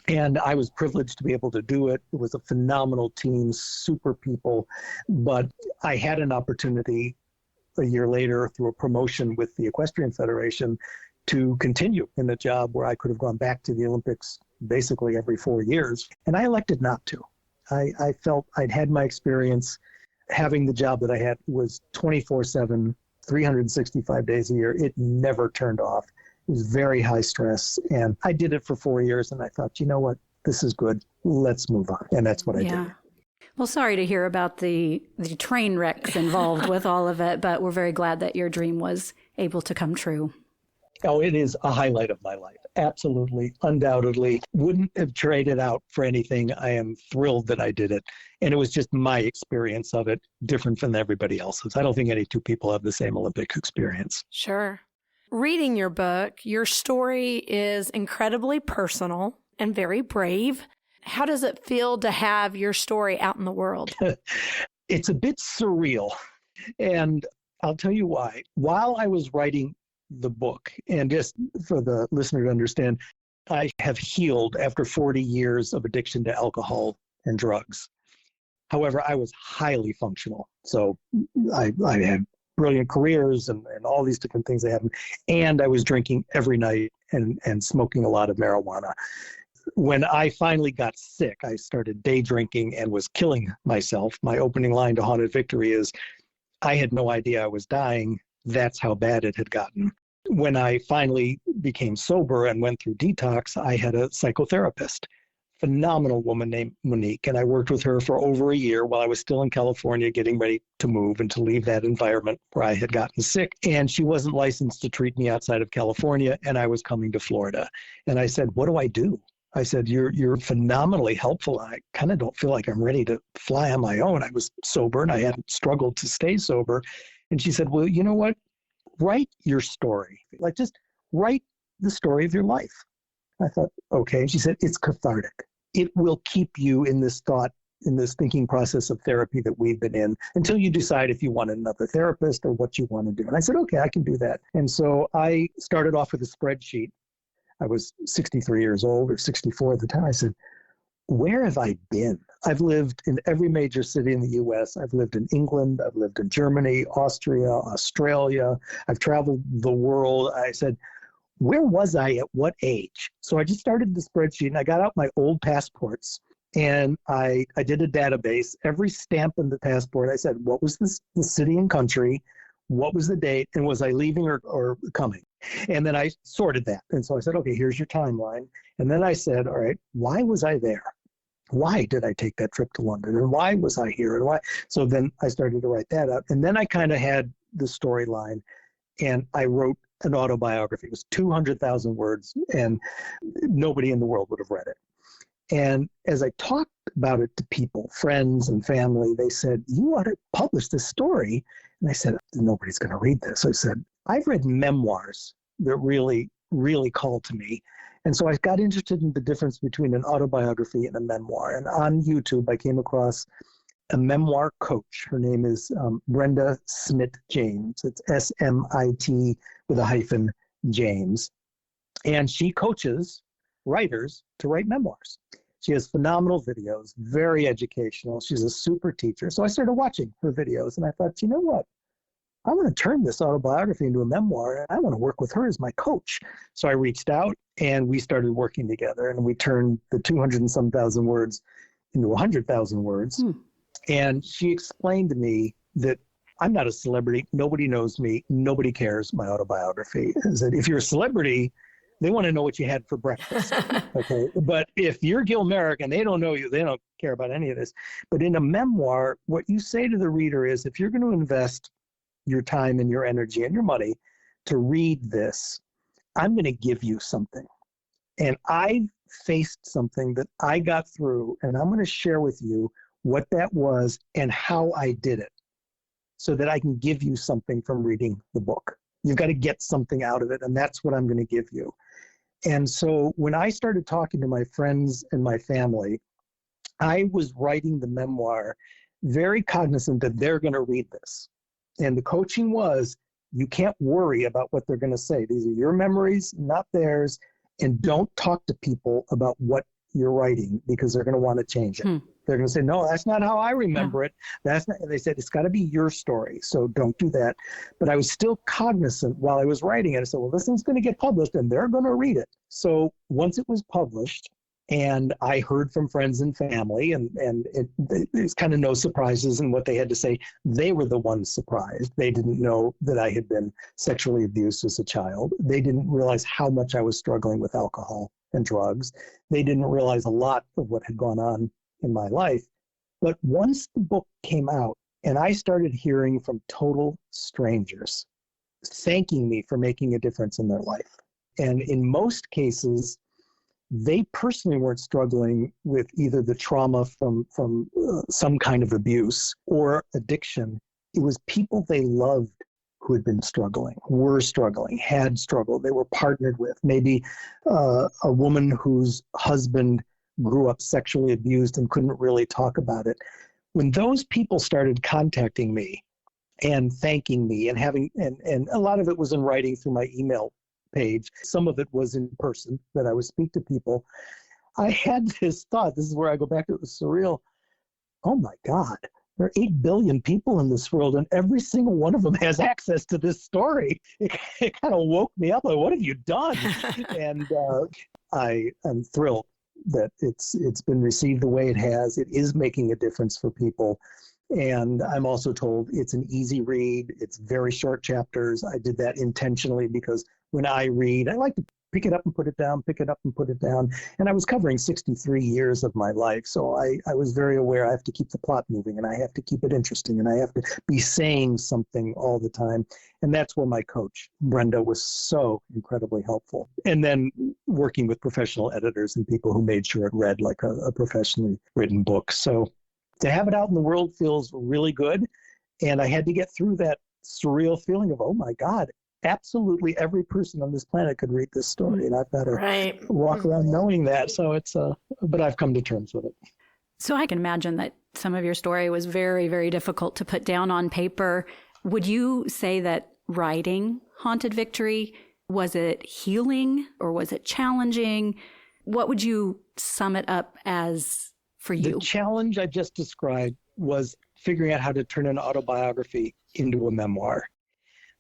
Speaker 4: And I was privileged to be able to do it. It was a phenomenal team, super people. But I had an opportunity a year later through a promotion with the Equestrian Federation to continue in a job where I could have gone back to the Olympics basically every 4 years. And I elected not to. I felt I'd had my experience. Having the job that I had was 24/7, 365 days a year. It never turned off. It was very high stress. And I did it for 4 years, and I thought, you know what? This is good. Let's move on. And that's what I did.
Speaker 1: Well, sorry to hear about the train wrecks involved with all of it, but we're very glad that your dream was able to come true.
Speaker 4: Oh, it is a highlight of my life. Absolutely, undoubtedly. Wouldn't have traded out for anything. I am thrilled that I did it. And it was just my experience of it, different from everybody else's. I don't think any two people have the same Olympic experience.
Speaker 2: Sure. Reading your book, your story is incredibly personal and very brave. How does it feel to have your story out in the world?
Speaker 4: It's a bit surreal. And I'll tell you why. While I was writing the book, and just for the listener to understand, I have healed after 40 years of addiction to alcohol and drugs. However, I was highly functional. So I had brilliant careers and all these different things that happened. And I was drinking every night and smoking a lot of marijuana. When I finally got sick, I started day drinking and was killing myself. My opening line to Haunted Victory is, I had no idea I was dying. That's how bad it had gotten. When I finally became sober and went through detox, I had a psychotherapist. phenomenal woman named Monique, and I worked with her for over a year while I was still in California getting ready to move and to leave that environment where I had gotten sick. And she wasn't licensed to treat me outside of California, and I was coming to Florida. And I said, what do I do? I said, you're phenomenally helpful. I kind of don't feel like I'm ready to fly on my own. I was sober, and I hadn't struggled to stay sober. And she said, well, you know what? Write your story. Like, just write the story of your life. I thought, okay. She said, it's cathartic. It will keep you in this thought, in this thinking process of therapy that we've been in until you decide if you want another therapist or what you want to do. And I said, okay, I can do that. And so I started off with a spreadsheet. I was 63 years old or 64 at the time. I said, where have I been? I've lived in every major city in the U.S. I've lived in England. I've lived in Germany, Austria, Australia. I've traveled the world. I said, where was I at what age? So I just started the spreadsheet, and I got out my old passports, and I did a database. Every stamp in the passport, I said, what was the city and country? What was the date? And was I leaving or coming? And then I sorted that. And so I said, okay, here's your timeline. And then I said, all right, why was I there? Why did I take that trip to London? And why was I here? And why? So then I started to write that out. And then I kind of had the storyline, and I wrote an autobiography. It was 200,000 words, and nobody in the world would have read it. And as I talked about it to people, friends and family, they said, you ought to publish this story. And I said, nobody's going to read this. I said, I've read memoirs that really, really called to me. And so I got interested in the difference between an autobiography and a memoir. And on YouTube, I came across a memoir coach. Her name is Brenda Smith James. It's S-M-I-T with a hyphen James. And she coaches writers to write memoirs. She has phenomenal videos, very educational. She's a super teacher. So I started watching her videos, and I thought, you know what? I want to turn this autobiography into a memoir, and I want to work with her as my coach. So I reached out, and we started working together, and we turned the 200 and some thousand words into 100,000 words. And she explained to me that I'm not a celebrity. Nobody knows me. Nobody cares my autobiography. Is that if you're a celebrity, they want to know what you had for breakfast. Okay. But if you're Gil Merrick and they don't know you, they don't care about any of this. But in a memoir, what you say to the reader is, if you're going to invest your time and your energy and your money to read this, I'm going to give you something. And I faced something that I got through, and I'm going to share with you what that was and how I did it, so that I can give you something from reading the book. You've got to get something out of it, and that's what I'm going to give you. And so when I started talking to my friends and my family, I was writing the memoir very cognizant that they're going to read this. And the coaching was, you can't worry about what they're going to say. These are your memories, not theirs. And don't talk to people about what you're writing, because they're going to want to change it. They're going to say, no, that's not how I remember it. That's not. And they said, it's got to be your story, so don't do that. But I was still cognizant while I was writing it. I said, well, this thing's going to get published, and they're going to read it. So once it was published, and I heard from friends and family, and there's kind of no surprises in what they had to say. They were the ones surprised. They didn't know that I had been sexually abused as a child. They didn't realize how much I was struggling with alcohol and drugs. They didn't realize a lot of what had gone on in my life. But once the book came out, and I started hearing from total strangers thanking me for making a difference in their life. And in most cases, they personally weren't struggling with either the trauma from some kind of abuse or addiction. It was people they loved who had been struggling, were struggling, had struggled. They were partnered with. Maybe a woman whose husband grew up sexually abused and couldn't really talk about it. When those people started contacting me and thanking me and having, and a lot of it was in writing through my email page, some of it was in person that I would speak to people, I had this thought, this is where I go back to, it was surreal. Oh my God, there are 8 billion people in this world, and every single one of them has access to this story. It kind of woke me up, like, what have you done? And I am thrilled that it's been received the way it has. It is making a difference for people. And I'm also told it's an easy read. It's very short chapters. I did that intentionally because when I read, I like to pick it up and put it down, pick it up and put it down. And I was covering 63 years of my life. So I was very aware I have to keep the plot moving and I have to keep it interesting and I have to be saying something all the time. And that's where my coach, Brenda, was so incredibly helpful. And then working with professional editors and people who made sure it read like a professionally written book. So to have it out in the world feels really good. And I had to get through that surreal feeling of, oh my God, absolutely every person on this planet could read this story. And I've got to walk around knowing that. So but I've come to terms with it.
Speaker 1: So I can imagine that some of your story was very, very difficult to put down on paper. Would you say that writing Haunted Victory, was it healing or was it challenging? What would you sum it up as for you?
Speaker 4: The challenge I just described was figuring out how to turn an autobiography into a memoir.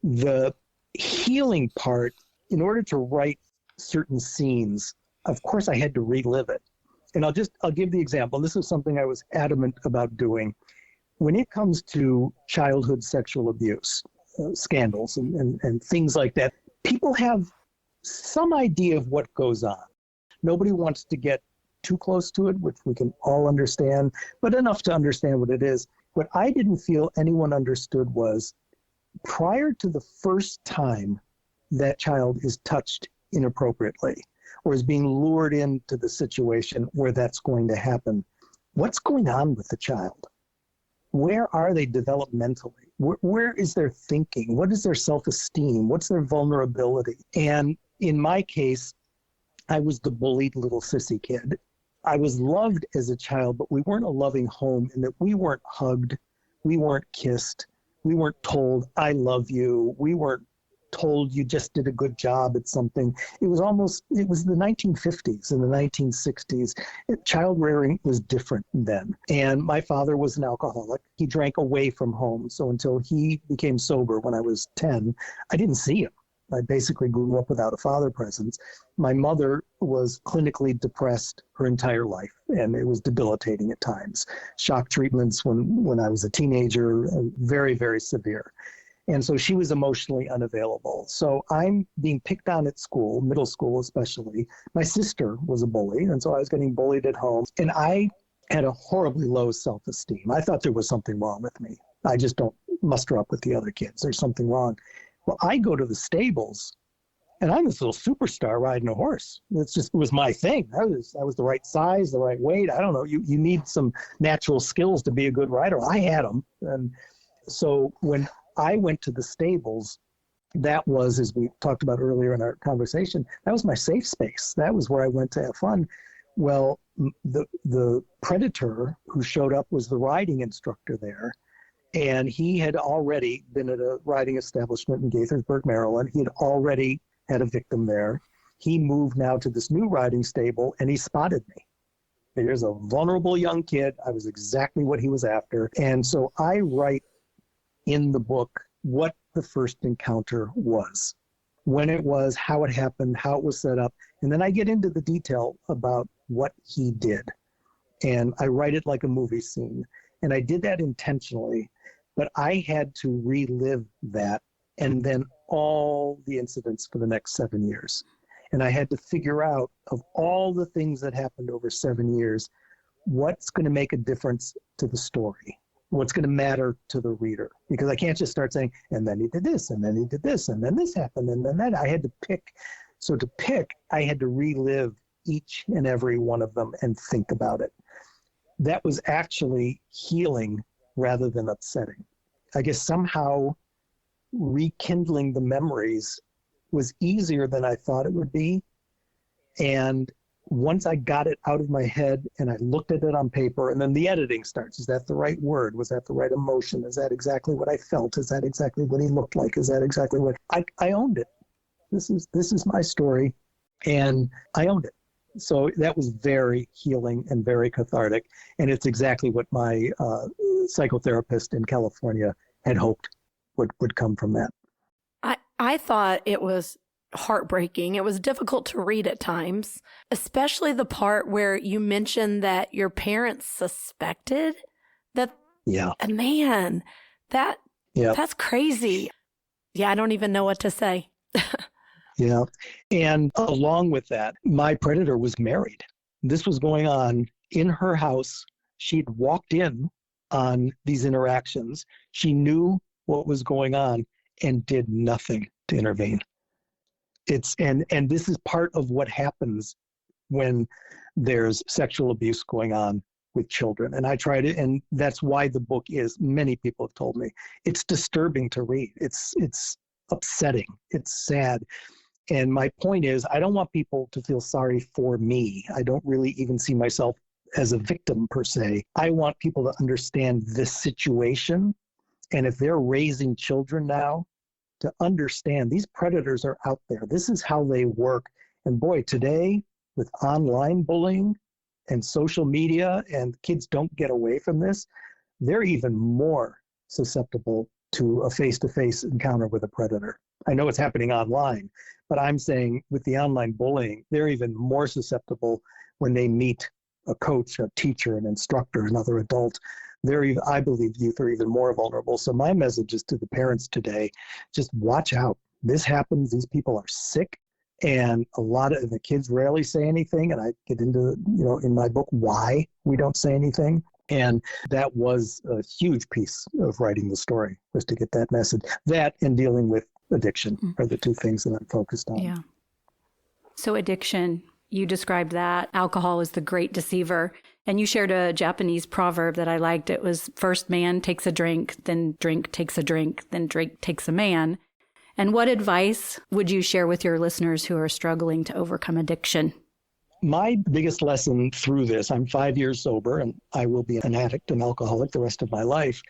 Speaker 4: The healing part, in order to write certain scenes, of course I had to relive it. And I'll give the example. This is something I was adamant about doing. When it comes to childhood sexual abuse, scandals and things like that, people have some idea of what goes on. Nobody wants to get too close to it, which we can all understand, but enough to understand what it is. What I didn't feel anyone understood was, prior to the first time that child is touched inappropriately or is being lured into the situation where that's going to happen, what's going on with the child? Where are they developmentally? Where is their thinking? What is their self-esteem? What's their vulnerability? And in my case, I was the bullied little sissy kid. I was loved as a child, but we weren't a loving home in that we weren't hugged, we weren't kissed, we weren't told, I love you. We weren't told you just did a good job at something. It was the 1950s and the 1960s. Child rearing was different then. And my father was an alcoholic. He drank away from home. So until he became sober when I was 10, I didn't see him. I basically grew up without a father presence. My mother was clinically depressed her entire life, and it was debilitating at times. Shock treatments when I was a teenager, very, very severe. And so she was emotionally unavailable. So I'm being picked on at school, middle school especially. My sister was a bully, and so I was getting bullied at home. And I had a horribly low self-esteem. I thought there was something wrong with me. I just don't muster up with the other kids. There's something wrong. Well, I go to the stables, and I'm this little superstar riding a horse. It was my thing. I was the right size, the right weight. I don't know. You need some natural skills to be a good rider. I had them. And so when I went to the stables, that was, as we talked about earlier in our conversation, that was my safe space. That was where I went to have fun. Well, the predator who showed up was the riding instructor there. And he had already been at a riding establishment in Gaithersburg, Maryland. He had already had a victim there. He moved now to this new riding stable, and he spotted me. Here's a vulnerable young kid. I was exactly what he was after. And so I write in the book what the first encounter was, when it was, how it happened, how it was set up. And then I get into the detail about what he did. And I write it like a movie scene. And I did that intentionally. But I had to relive that and then all the incidents for the next 7 years. And I had to figure out, of all the things that happened over 7 years, what's going to make a difference to the story, what's going to matter to the reader. Because I can't just start saying, and then he did this, and then he did this, and then this happened, and then that. I had to pick. So to pick, I had to relive each and every one of them and think about it. That was actually healing rather than upsetting. I guess somehow rekindling the memories was easier than I thought it would be. And once I got it out of my head and I looked at it on paper, and then the editing starts. Is that the right word? Was that the right emotion? Is that exactly what I felt? Is that exactly what he looked like? Is that exactly what I owned it? This is my story, and I owned it. So that was very healing and very cathartic. And it's exactly what my psychotherapist in California had hoped would come from that.
Speaker 2: I thought it was heartbreaking. It was difficult to read at times, especially the part where you mentioned that your parents suspected that.
Speaker 4: Yeah.
Speaker 2: Man, that's crazy. Yeah, I don't even know what to say.
Speaker 4: Yeah. And along with that, my predator was married. This was going on in her house. She'd walked in on these interactions. She knew what was going on and did nothing to intervene. And this is part of what happens when there's sexual abuse going on with children. And I try to, and that's why the book is, many people have told me, it's disturbing to read. It's upsetting. It's sad. And my point is, I don't want people to feel sorry for me. I don't really even see myself as a victim per se. I want people to understand this situation. And if they're raising children now, to understand these predators are out there. This is how they work. And boy, today with online bullying and social media, and kids don't get away from this, they're even more susceptible to a face-to-face encounter with a predator. I know it's happening online, but I'm saying with the online bullying, they're even more susceptible when they meet a coach, a teacher, an instructor, another adult. I believe youth are even more vulnerable. So my message is to the parents today, just watch out. This happens. These people are sick. And a lot of the kids rarely say anything. And I get into, in my book, why we don't say anything. And that was a huge piece of writing the story, was to get that message. That and dealing with addiction are the two things that I'm focused on.
Speaker 1: Yeah. So addiction, you described that. Alcohol is the great deceiver. And you shared a Japanese proverb that I liked. It was, first man takes a drink, then drink takes a drink, then drink takes a man. And what advice would you share with your listeners who are struggling to overcome addiction?
Speaker 4: My biggest lesson through this, I'm 5 years sober and I will be an addict, an alcoholic the rest of my life,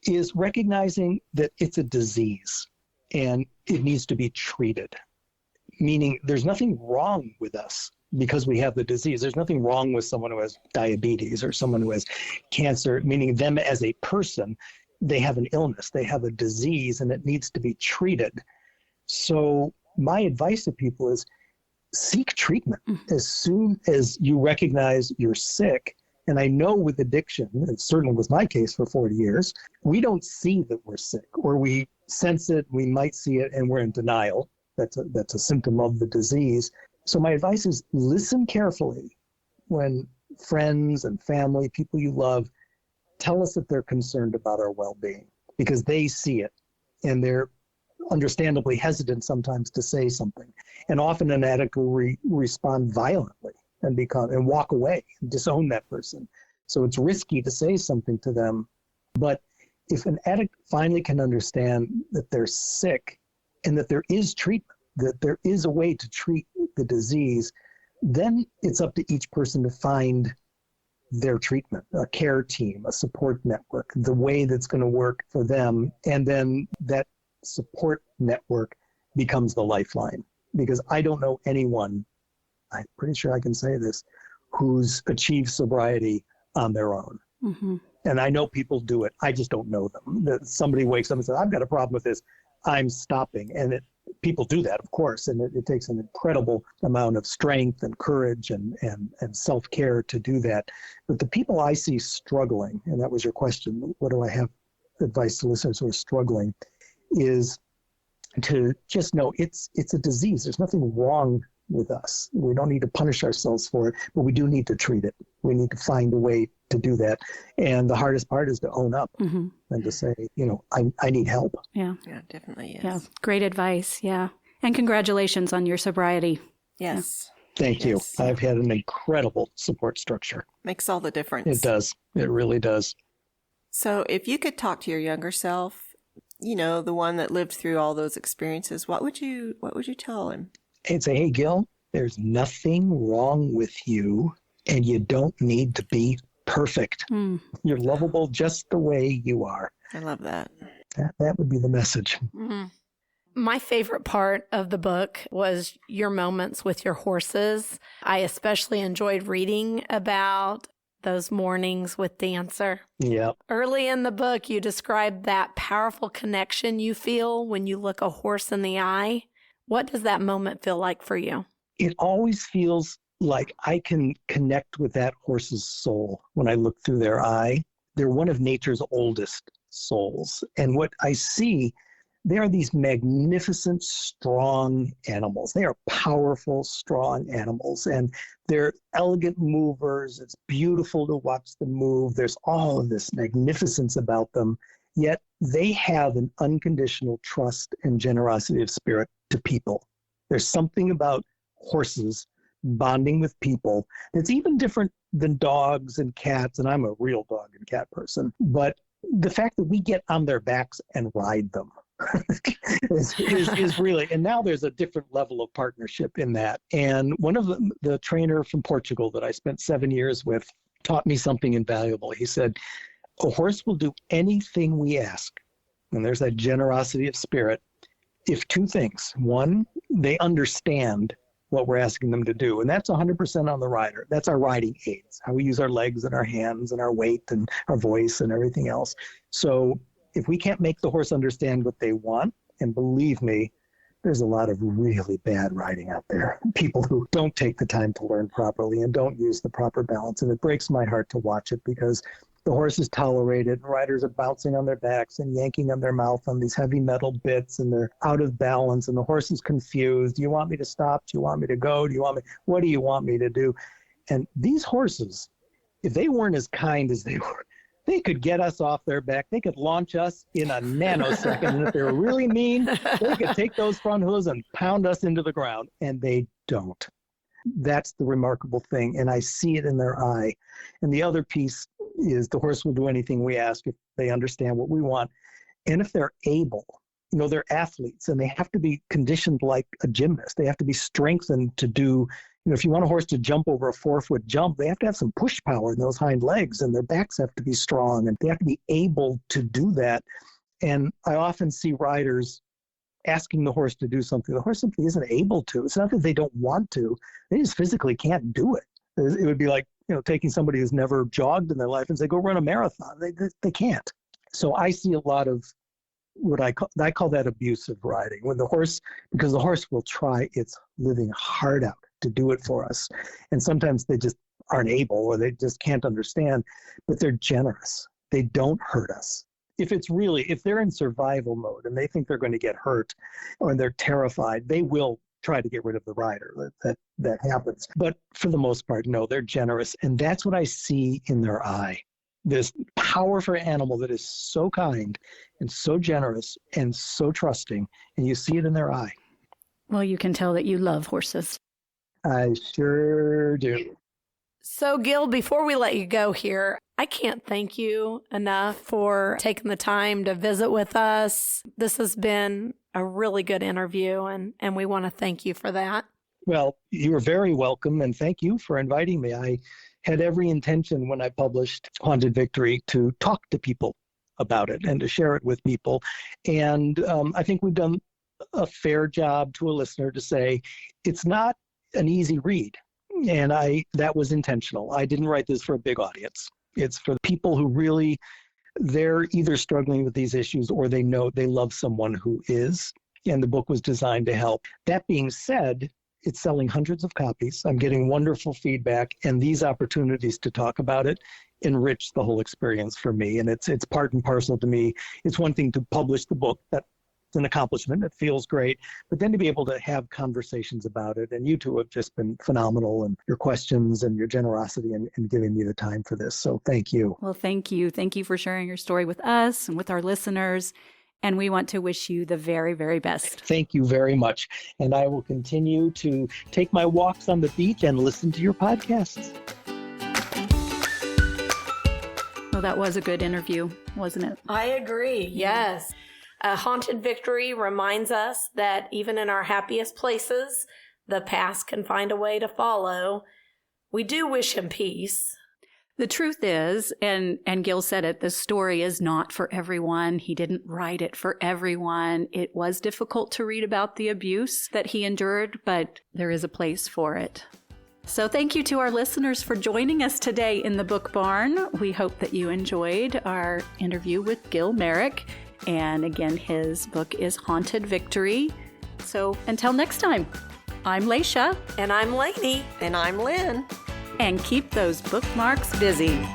Speaker 4: is recognizing that it's a disease and it needs to be treated. Meaning there's nothing wrong with us because we have the disease. There's nothing wrong with someone who has diabetes or someone who has cancer, meaning them as a person. They have an illness, they have a disease, and it needs to be treated. So my advice to people is seek treatment as soon as you recognize you're sick. And I know with addiction, it certainly was my case for 40 years, we don't see that we're sick, or we sense it, we might see it, and we're in denial. That's a symptom of the disease. So my advice is listen carefully when friends and family, people you love, tell us that they're concerned about our well-being because they see it and they're understandably hesitant sometimes to say something. And often an addict will respond violently and walk away and disown that person. So it's risky to say something to them. But if an addict finally can understand that they're sick and that there is treatment, that there is a way to treat the disease, then it's up to each person to find their treatment, a care team, a support network, the way that's going to work for them. And then that support network becomes the lifeline. Because I don't know anyone, I'm pretty sure I can say this, who's achieved sobriety on their own. Mm-hmm. And I know people do it. I just don't know them. That somebody wakes up and says, I've got a problem with this, I'm stopping. And people do that, of course, and it takes an incredible amount of strength and courage and self-care to do that. But the people I see struggling, and that was your question, what do I have advice to listeners who are struggling, is to just know it's a disease. There's nothing wrong with us. We don't need to punish ourselves for it, but we do need to treat it. We need to find a way to do that. And the hardest part is to own up and to say, I need help.
Speaker 1: Yeah.
Speaker 3: Yeah, definitely is.
Speaker 1: Yeah. Great advice. Yeah. And congratulations on your sobriety.
Speaker 3: Yes.
Speaker 4: Thank you. I've had an incredible support structure.
Speaker 3: Makes all the difference.
Speaker 4: It does. It really does.
Speaker 3: So if you could talk to your younger self, the one that lived through all those experiences, what would you tell him?
Speaker 4: And say, hey, Gil, there's nothing wrong with you, and you don't need to be perfect. You're lovable just the way you are.
Speaker 3: I love that.
Speaker 4: That would be the message.
Speaker 3: Mm-hmm.
Speaker 2: My favorite part of the book was your moments with your horses. I especially enjoyed reading about those mornings with Dancer.
Speaker 4: Yeah.
Speaker 2: Early in the book, you described that powerful connection you feel when you look a horse in the eye. What does that moment feel like for you?
Speaker 4: It always feels like I can connect with that horse's soul when I look through their eye. They're one of nature's oldest souls. And what I see They are these magnificent, strong animals. They are powerful, strong animals, and they're elegant movers. It's beautiful to watch them move. There's all of this magnificence about them, yet they have an unconditional trust and generosity of spirit to people. There's something about horses bonding with people that's even different than dogs and cats, and I'm a real dog and cat person, but the fact that we get on their backs and ride them is really, and now there's a different level of partnership in that. And one of the trainer from Portugal that I spent 7 years with taught me something invaluable. He said, a horse will do anything we ask. And there's that generosity of spirit. If two things, one, they understand what we're asking them to do. And that's 100% on the rider. That's our riding aids, how we use our legs and our hands and our weight and our voice and everything else. So if we can't make the horse understand what they want, and believe me, there's a lot of really bad riding out there. People who don't take the time to learn properly and don't use the proper balance. And it breaks my heart to watch it because the horse is tolerated. Riders are bouncing on their backs and yanking on their mouth on these heavy metal bits, and they're out of balance, and the horse is confused. Do you want me to stop? Do you want me to go? What do you want me to do? And these horses, if they weren't as kind as they were, they could get us off their back. They could launch us in a nanosecond. And if they were really mean, they could take those front hooves and pound us into the ground. And they don't. That's the remarkable thing. And I see it in their eye. And the other piece is the horse will do anything we ask if they understand what we want. And if they're able, they're athletes and they have to be conditioned like a gymnast. They have to be strengthened to do, if you want a horse to jump over a 4-foot jump, they have to have some push power in those hind legs, and their backs have to be strong, and they have to be able to do that. And I often see riders asking the horse to do something. The horse simply isn't able to. It's not that they don't want to. They just physically can't do it. It would be like, taking somebody who's never jogged in their life and say, go run a marathon. They can't. So I see a lot of what I call that abusive riding, because the horse will try its living heart out to do it for us. And sometimes they just aren't able, or they just can't understand, but they're generous. They don't hurt us. If they're in survival mode and they think they're going to get hurt or they're terrified, they will try to get rid of the rider. That happens. But for the most part, no, they're generous. And that's what I see in their eye. This powerful animal that is so kind and so generous and so trusting, and you see it in their eye.
Speaker 1: Well, you can tell that you love horses.
Speaker 4: I sure do.
Speaker 2: So, Gil, before we let you go here, I can't thank you enough for taking the time to visit with us. This has been a really good interview, and we want to thank you for that.
Speaker 4: Well, you're very welcome, and thank you for inviting me. I had every intention when I published Haunted Victory to talk to people about it and to share it with people. And I think we've done a fair job to a listener to say it's not an easy read. And that was intentional. I didn't write this for a big audience. It's for people who really, they're either struggling with these issues or they know they love someone who is. And the book was designed to help. That being said, it's selling hundreds of copies. I'm getting wonderful feedback, and these opportunities to talk about it enrich the whole experience for me. And it's part and parcel to me. It's one thing to publish the book. That's an accomplishment. It feels great. But then to be able to have conversations about it, and you two have just been phenomenal, and your questions and your generosity and giving me the time for this. So thank you.
Speaker 1: Well, thank you. Thank you for sharing your story with us and with our listeners. And we want to wish you the very, very best.
Speaker 4: Thank you very much. And I will continue to take my walks on the beach and listen to your podcasts.
Speaker 1: Well, that was a good interview, wasn't it?
Speaker 2: I agree. Yes. Haunted Victory reminds us that even in our happiest places, the past can find a way to follow. We do wish him peace.
Speaker 1: The truth is, and Gil said it, the story is not for everyone. He didn't write it for everyone. It was difficult to read about the abuse that he endured, but there is a place for it. So thank you to our listeners for joining us today in the Book Barn. We hope that you enjoyed our interview with Gil Merrick. And again, his book is Haunted Victory. So until next time, I'm Lasha.
Speaker 2: And I'm Lanie.
Speaker 3: And I'm Lynn.
Speaker 1: And keep those bookmarks busy.